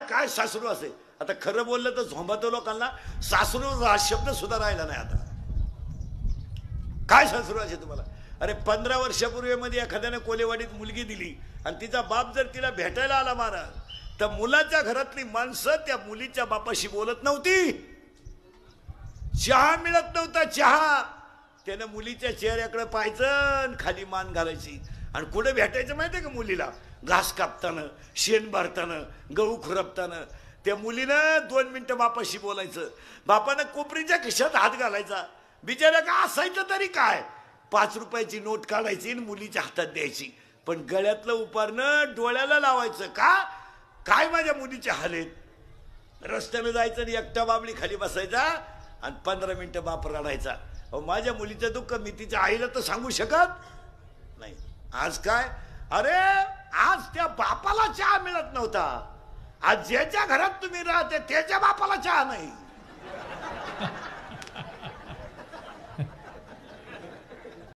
काय सासरू असे. आता खरं बोललं तर झोंबातो लोकांना सासरू हा शब्द सुद्धा राहिला नाही. आता काय सासरू असे तुम्हाला. अरे 15 वर्षापूर्वी मध्ये एखाद्याने कोलेवाडीत मुलगी दिली आणि तिचा बाप जर तिला भेटायला आला महाराज, तर मुलाच्या घरातली माणसं त्या मुलीच्या बापाशी बोलत नव्हती. चहा मिळत नव्हता. चहा त्यानं मुलीच्या चेहऱ्याकडे पाहायचं, खाली मान घालायची. आणि कुठे भेटायचं माहितीये का मुलीला, घास कापताना, शेण भरताना, गहू खुरपताना. त्या मुलीनं 2 मिनिटं बापाशी बोलायचं. बापानं कोपरीच्या खिशात हात घालायचा. बिचारा का असायचं तरी काय, 5 रुपयाची नोट काढायची आणि मुलीच्या हातात द्यायची. पण गळ्यातलं उपारणं डोळ्याला लावायचं. का काय माझ्या मुलीचे हाल आहेत. रस्त्यानं जायचं आणि एकटा बाबळी खाली बसायचा आणि 15 मिनिटं बाप रडायचा. माझ्या मुलीचं दुःख मी तिच्या आईला तर सांगू शकत नाही. आज काय, अरे आज त्या बापाला चहा मिळत नव्हता. आज ज्याच्या घरात तुम्ही राहते त्याच्या बापाला चहा नाही.